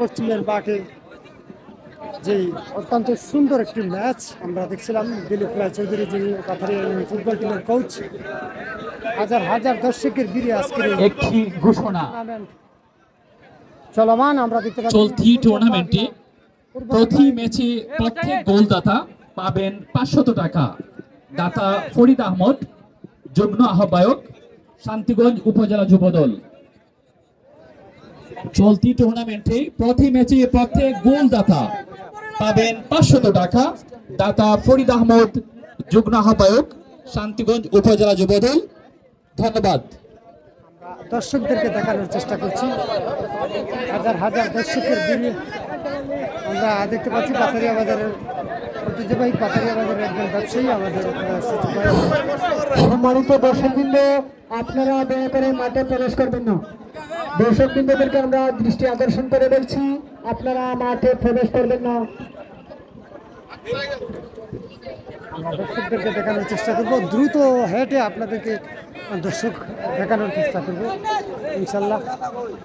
পশ্চিমের মাঠে যে অত্যন্ত সুন্দর একটি ম্যাচ আমরা দেখছিলাম। দিলীপ রায় চৌধুরী যিনি কাতারিয়া ফুটবল টিমের কোচ, হাজার হাজার দর্শকের ভিড়ে আজকের একটি ঘোষণা চলমান। আমরা দেখতে পাচ্ছি চলতি টুর্নামেন্টে প্রতি ম্যাচে প্রত্যেক গোলদাতা পাবেন 500 টাকা। দাতা ফরিদ আহমদ, যুগ্ম আহ্বায়ক, শান্তিগঞ্জ উপজেলা যুবদল। চলতি টুর্নামেন্টে প্রতি ম্যাচে প্রত্যেক গোলদাতা পাবেন 500 টাকা। দাতা ফরিদ আহমদ, যুগ্ম আহ্বায়ক, শান্তিগঞ্জ উপজেলা যুবদল। ধন্যবাদ। দর্শকদেরকে দেখানোর চেষ্টা করছি, হাজার হাজার দর্শকের ভিড়ে আমরা দেখতে পাচ্ছি পাথারিয়া বাজারের ঐতিহ্যবাহী পাথারিয়া বাজারের একজন ব্যবসায়ী আমাদের। সম্মানিত দর্শকবৃন্দ, আপনারা দয়া করে মাঠে প্রবেশ করবেন না। দর্শকবৃন্দদেরকে আমরা দৃষ্টি আকর্ষণ করে বলছি, আপনারা মাঠে প্রবেশ করবেন না। আমরা দর্শকদেরকে দেখানোর চেষ্টা করব, দ্রুত হেঁটে আপনাদেরকে দর্শক দেখানোর চেষ্টা করব ইনশাল্লাহ।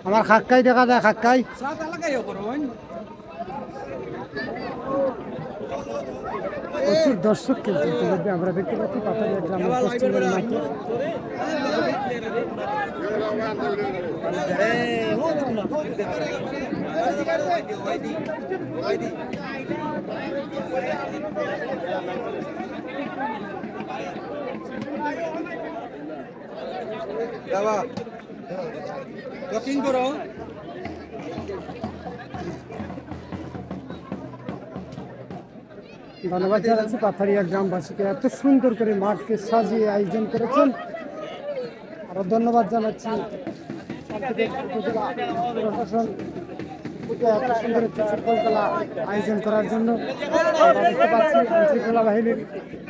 আমার খাক্কাই দেখা যায়, খাক্কাই প্রচুর দর্শক কিন্তু ইতিমধ্যে আমরা দেখতে পাচ্ছি পাথারিয়া গ্রামের পশ্চিমের মাঠে। ধন্যবাদ জানাচ্ছি পাথারিয়া গ্রামবাসীকে, এত সুন্দর করে মাঠকে সাজিয়ে আয়োজন করেছেন। আরো ধন্যবাদ জানাচ্ছি প্রশাসন এত সুন্দর একটি ফুটবল খেলা আয়োজন করার জন্য। আমরা দেখতে পাচ্ছি আইনশৃঙ্খলা বাহিনীর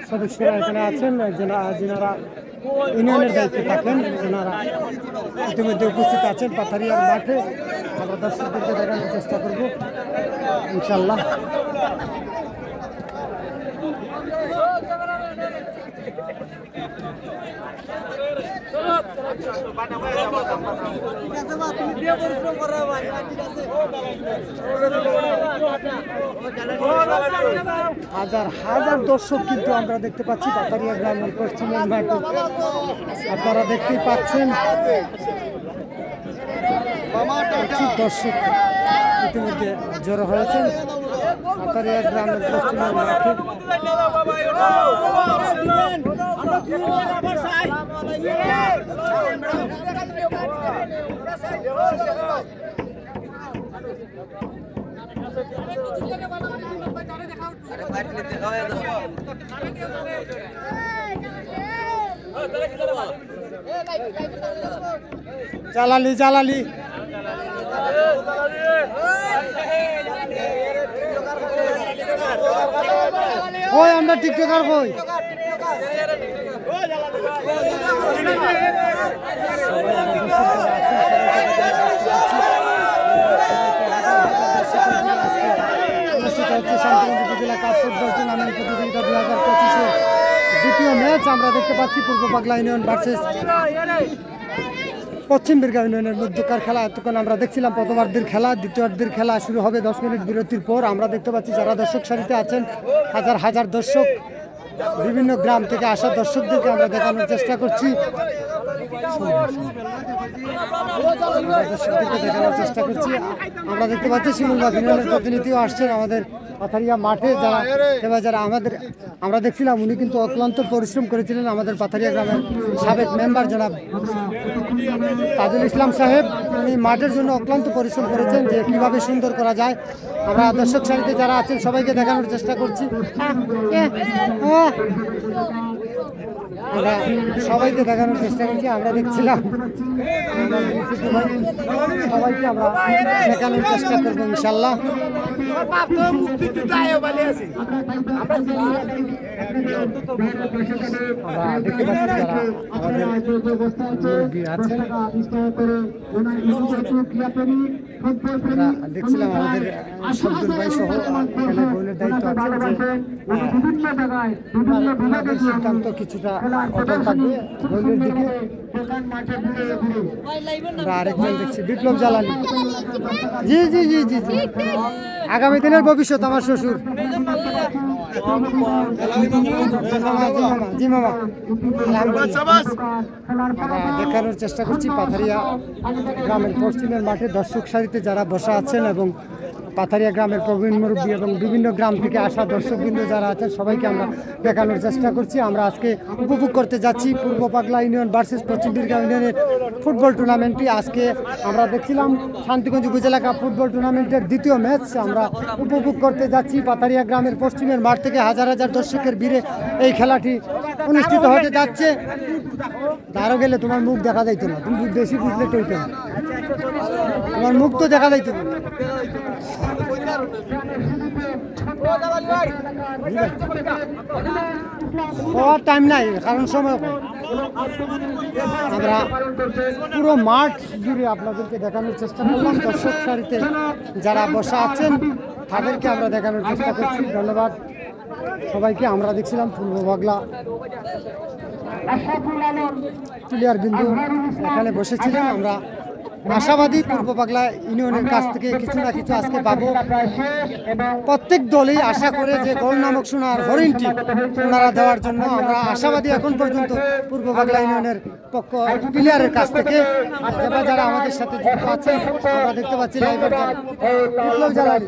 সদস্যরা এখানে আছেন, যেনারা ইউনিয়নের দায়িত্বে থাকেন, যেনারা ইতিমধ্যে উপস্থিত আছেন পাথারিয়ার মাঠে। আমরা দর্শকদেরকে দেখানোর চেষ্টা করব ইনশাল্লাহ। হাজার হাজার দর্শক কিন্তু আমরা দেখতে পাচ্ছি পাথারিয়া গ্রামের পশ্চিমের মাঠে। আপনারা দেখতেই পাচ্ছেন দর্শক ইতিমধ্যে জড়ো হয়েছেন পাথারিয়া গ্রামের পশ্চিমের মাঠে। জালালি জালালি ওই আমরা টিকটকার বই উপজেলা কাপ ফুটবল টুর্নামেন্ট প্রতিযোগিতা 2025-এর দ্বিতীয় ম্যাচ আমরা দেখতে পাচ্ছি পূর্ব পাগলা ইউনিয়ন ভার্সেস পশ্চিম বীরগাঁও ইউনিয়নের মধ্যকার খেলা। এতক্ষণ আমরা দেখছিলাম প্রথমার্ধের খেলা, দ্বিতীয়ার্ধের খেলা শুরু হবে 10 মিনিট বিরতির পর। আমরা দেখতে পাচ্ছি যারা দর্শক সারিতে আছেন, হাজার হাজার দর্শক, বিভিন্ন গ্রাম থেকে আসা দর্শকদেরকে আমরা দেখানোর চেষ্টা করছি, আমরা দেখতে পাচ্ছি শিমুলবাগ ইউনিয়নের প্রতিনিধিও আসছেন আমাদের পাথারিয়া মাঠে। যারা আমরা দেখছিলাম উনি কিন্তু অক্লান্ত পরিশ্রম করেছিলেন। আমাদের পাথারিয়া গ্রামের সাবেক মেম্বার জনাব তাজুল ইসলাম সাহেব, উনি মাঠের জন্য অক্লান্ত পরিশ্রম করেছেন যে কীভাবে সুন্দর করা যায়। আমরা দর্শক সারিতে যারা আছেন সবাইকে দেখানোর চেষ্টা করছি, আমরা সবাইকে দেখানোর চেষ্টা করছি। আমরা দেখছিলাম সবাইকে আমরা দেখানোর চেষ্টা করবো ইনশাল্লাহ। আমরা দেখতে পাচ্ছি যারা আমাদের মুরব্বী আছেন, আমরা দেখছিলাম আমাদের শব্দুল ভাই সহ এখানে বোনের দায়িত্ব আছে যে সিদ্ধান্ত কিছুটা অটল থাকবে বোনের দিকে। আমরা আরেকজন দেখছি বিপ্লব জ্বালানি। জি জি জি জি জি, আগামী দিনের ভবিষ্যৎ আমার শ্বশুর। জি মামা, আমরা দেখানোর চেষ্টা করছি পাথারিয়া গ্রামের পশ্চিমের মাঠে দর্শক সারিতে যারা বসা আছেন এবং পাথারিয়া গ্রামের প্রবীণ মুরব্বী এবং বিভিন্ন গ্রাম থেকে আসা দর্শকবৃন্দ যারা আছেন সবাইকে আমরা দেখানোর চেষ্টা করছি। আমরা আজকে উপভোগ করতে যাচ্ছি পূর্ব পাগলা ইউনিয়ন ভার্সেস পশ্চিম দীর্ঘা ইউনিয়নের ফুটবল টুর্নামেন্টটি। আজকে আমরা দেখছিলাম শান্তিগঞ্জ উপজেলা কাপ ফুটবল টুর্নামেন্টের দ্বিতীয় ম্যাচ আমরা উপভোগ করতে যাচ্ছি পাথারিয়া গ্রামের পশ্চিমের মাঠ থেকে হাজার হাজার দর্শকের ভিড়ে এই খেলাটি অনুষ্ঠিত হতে যাচ্ছে। আরও গেলে তোমার মুখ দেখা যাইতো না, তুমি বেশি বুঝলে টইতো না, তোমার মুখ তো দেখা যাইতো না। হওয়ার টাইম নাই, কারণ সময় কম। আমরা পুরো মাঠ জুড়ে আপনাদেরকে দেখানোর চেষ্টা করলাম। দর্শক সারিতে যারা বসা আছেন তাদেরকে আমরা দেখানোর চেষ্টা করছি। ধন্যবাদ সবাইকে। আমরা দেখছিলাম পূর্ব বাগলা প্লেয়ার বিন্দু এখানে বসেছিলেন। আমরা আশাবাদী পূর্ব বাগলা ইউনিয়নের কাছ থেকে কিছু না কিছু আজকে পাবো। প্রত্যেক দলই আশা করে যে গোল নামক সোনার হরিণটি ওনারা দেওয়ার জন্য আমরা আশাবাদী এখন পর্যন্ত পূর্ব বাগলা ইউনিয়নের পক্ষ প্লেয়ারের কাছ থেকে। যারা আমাদের সাথে যুক্ত আছেন আমরা দেখতে পাচ্ছি লাইভের বিপ্লব জ্বালানি,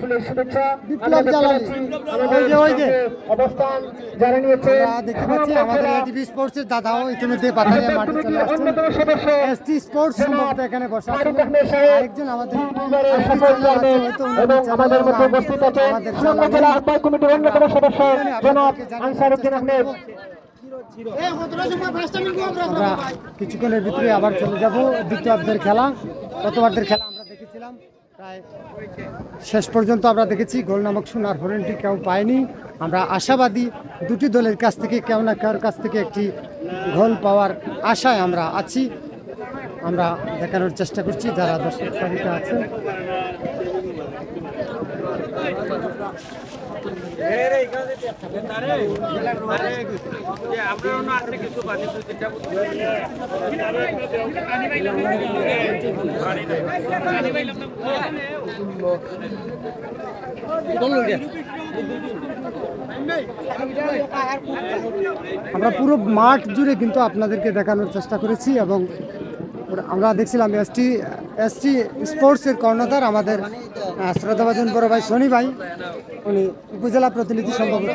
বিপ্লব জ্বালানি, ওই যে আমরা দেখতে পাচ্ছি আমাদের এটিভি স্পোর্টসের দাদাও ইতিমধ্যে পাথারিয়া মাঠে চলে আসছেন। এসটি স্পোর্টস সম্ভবত এখানে বসা আছেন। আরেকজন আমাদের আমাদের মধ্যে উপস্থিত আছেন জেলা আহ্বায়ক কমিটির অন্যতম সদস্য জনাব আনসারউদ্দিন আহমেদ। আমরা কিছুক্ষণের ভিতরে আবার চলে যাব দ্বিতীয়ার্ধের খেলা। গতবারের খেলা আমরা দেখেছিলাম, প্রায় শেষ পর্যন্ত আমরা দেখেছি গোল নামক সোনার হরিণটি কেউ পায়নি। আমরা আশাবাদী দুটি দলের কাছ থেকে কেউ না কারোর কাছ থেকে একটি গোল পাওয়ার আশায় আমরা আছি। আমরা দেখানোর চেষ্টা করছি যারা দর্শক সারিতে আছে। আমরা পুরো মাঠ জুড়ে কিন্তু আপনাদেরকে দেখানোর চেষ্টা করেছি এবং আমরা দেখছিলাম এসটি স্পোর্টসের কর্ণধার আমাদের শ্রদ্ধাভাজন বড় ভাই সনি ভাই, উনি উপজেলা প্রতিনিধি সম্ভবত।